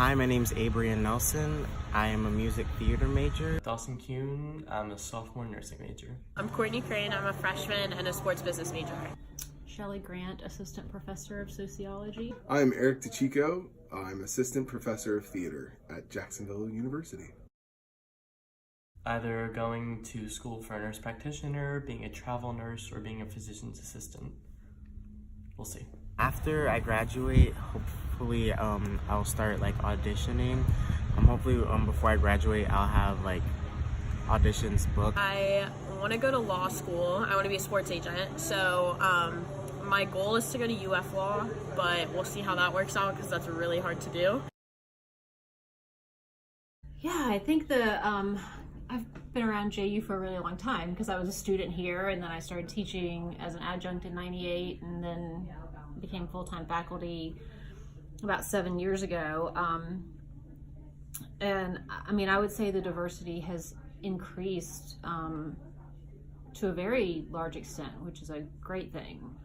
Hi, my name's Abrian Nelson. I am a music theater major. Dawson Kuhn, I'm a sophomore nursing major. I'm Courtney Crane, I'm a freshman and a sports business major. Shelley Grant, Assistant Professor of Sociology. I'm Eric DeChico. I'm Assistant Professor of Theater at Jacksonville University. Either going to school for a nurse practitioner, being a travel nurse, or being a physician's assistant. We'll see. After I graduate, hopefully I'll start auditioning. Hopefully before I graduate I'll have auditions booked. I want to go to law school. I want to be a sports agent. So my goal is to go to UF Law, but we'll see how that works out because that's really hard to do. Yeah, I think I've been around JU for a really long time because I was a student here, and then I started teaching as an adjunct in '98, and then became full-time faculty about 7 years ago. And I mean, I would say the diversity has increased to a very large extent, which is a great thing.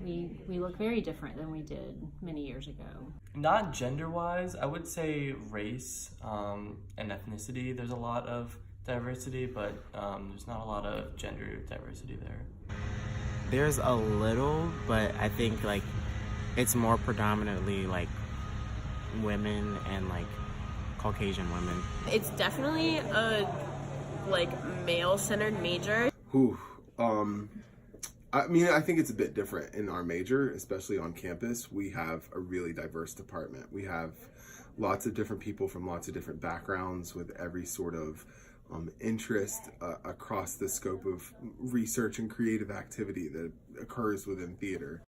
We look very different than we did many years ago. Not gender-wise, I would say race and ethnicity. There's a lot of diversity, but there's not a lot of gender diversity there. There's a little, but I think it's more predominantly women and Caucasian women. It's definitely a male-centered major. I mean, I think it's a bit different in our major, especially on campus. We have a really diverse department. We have lots of different people from lots of different backgrounds with every sort of interest across the scope of research and creative activity that occurs within theater.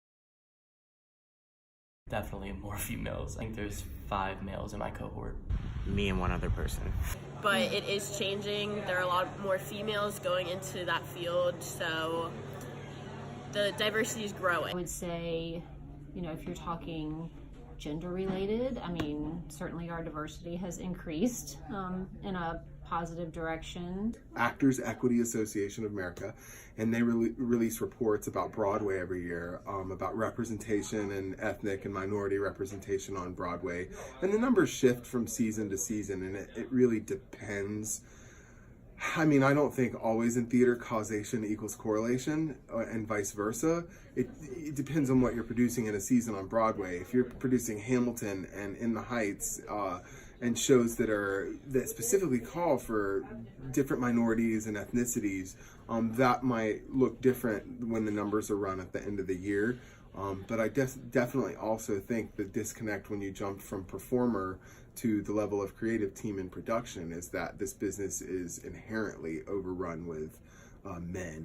Definitely more females. I think there's 5 males in my cohort. Me and one other person. But it is changing. There are a lot more females going into that field, so the diversity is growing. I would say, if you're talking gender related, I mean, certainly our diversity has increased in a positive direction. Actors Equity Association of America, and they release reports about Broadway every year, about representation and ethnic and minority representation on Broadway. And the numbers shift from season to season, and it really depends. I mean, I don't think always in theater causation equals correlation, and vice versa. It depends on what you're producing in a season on Broadway. If you're producing Hamilton and In the Heights, and shows that specifically call for different minorities and ethnicities, that might look different when the numbers are run at the end of the year. But I definitely also think the disconnect when you jump from performer to the level of creative team and production is that this business is inherently overrun with men.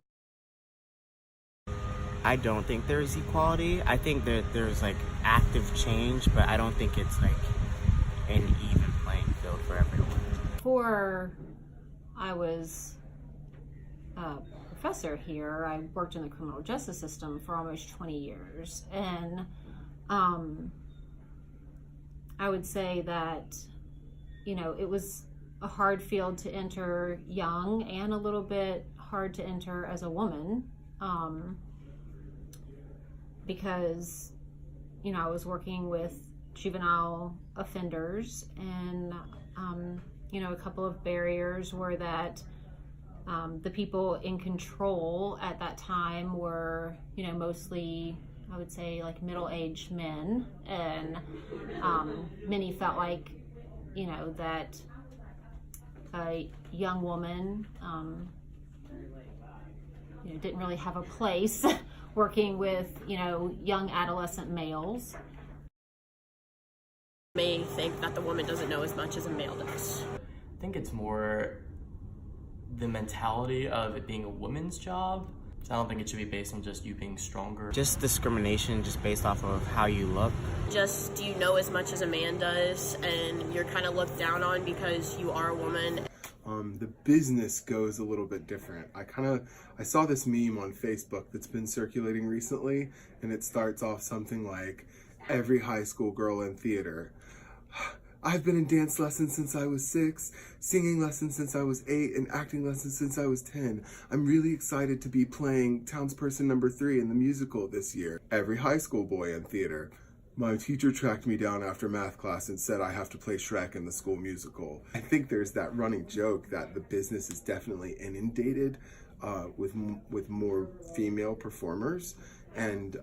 I don't think there's equality. I think that there's active change, but I don't think it's an even playing field for everyone. Before I was a professor here, I worked in the criminal justice system for almost 20 years. And I would say that, it was a hard field to enter young and a little bit hard to enter as a woman because, I was working with juvenile offenders, and a couple of barriers were that the people in control at that time were mostly, I would say, middle-aged men, and many felt that a young woman didn't really have a place working with young adolescent males. May think that the woman doesn't know as much as a male does. I think it's more the mentality of it being a woman's job. I don't think it should be based on just you being stronger. Just discrimination just based off of how you look. Just, do you know as much as a man does, and you're kind of looked down on because you are a woman. The business goes a little bit different. I saw this meme on Facebook that's been circulating recently, and it starts off something like, every high school girl in theater. I've been in dance lessons since I was 6, singing lessons since I was 8, and acting lessons since I was 10. I'm really excited to be playing townsperson number 3 in the musical this year. Every high school boy in theater. My teacher tracked me down after math class and said I have to play Shrek in the school musical. I think there's that running joke that the business is definitely inundated with more female performers, and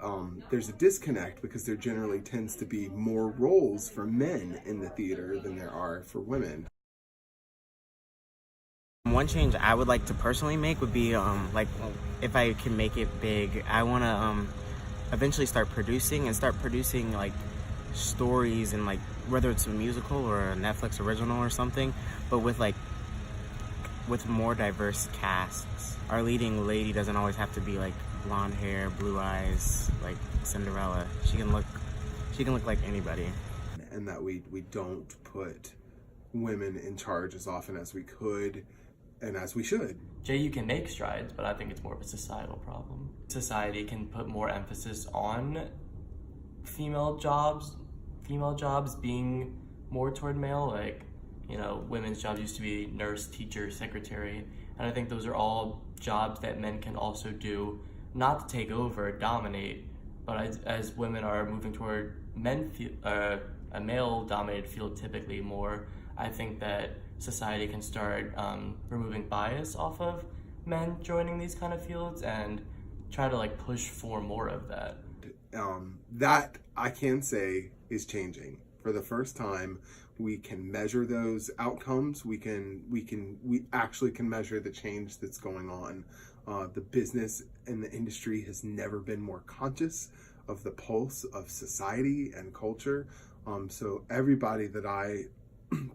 there's a disconnect because there generally tends to be more roles for men in the theater than there are for women. One change I would like to personally make would be like if I can make it big, I want to eventually start producing like stories, and like whether it's a musical or a Netflix original or something, but with more diverse casts. Our leading lady doesn't always have to be like blonde hair, blue eyes, like Cinderella. She can look like anybody. And that we don't put women in charge as often as we could and as we should. JU can make strides, but I think it's more of a societal problem. Society can put more emphasis on female jobs being more toward male. Like, you know, women's jobs used to be nurse, teacher, secretary, and I think those are all jobs that men can also do, not to take over, dominate, but as women are moving toward a male-dominated field typically more, I think that society can start removing bias off of men joining these kind of fields and try to like push for more of that. That I can say is changing. For the first time, we can measure those outcomes. We actually can measure the change that's going on. The business and the industry has never been more conscious of the pulse of society and culture. So everybody that I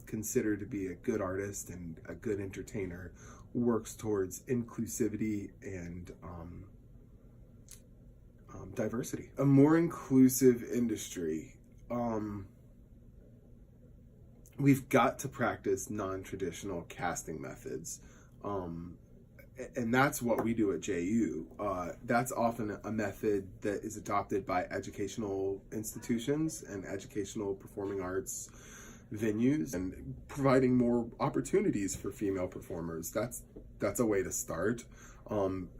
consider to be a good artist and a good entertainer works towards inclusivity and diversity. A more inclusive industry. We've got to practice non-traditional casting methods. And that's what we do at JU. That's often a method that is adopted by educational institutions and educational performing arts venues, and providing more opportunities for female performers. That's a way to start.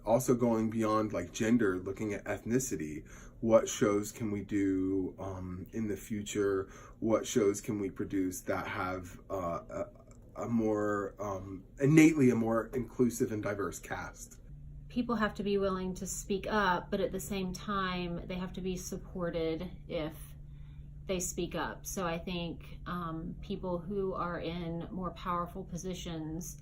Also going beyond like gender, looking at ethnicity. What shows can we do in the future? What shows can we produce that have a more innately a more inclusive and diverse cast? People have to be willing to speak up, but at the same time, they have to be supported if they speak up. So I think people who are in more powerful positions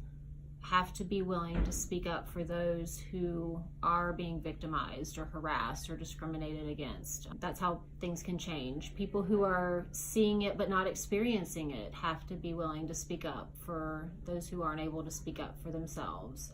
have to be willing to speak up for those who are being victimized or harassed or discriminated against. That's how things can change. People who are seeing it but not experiencing it have to be willing to speak up for those who aren't able to speak up for themselves.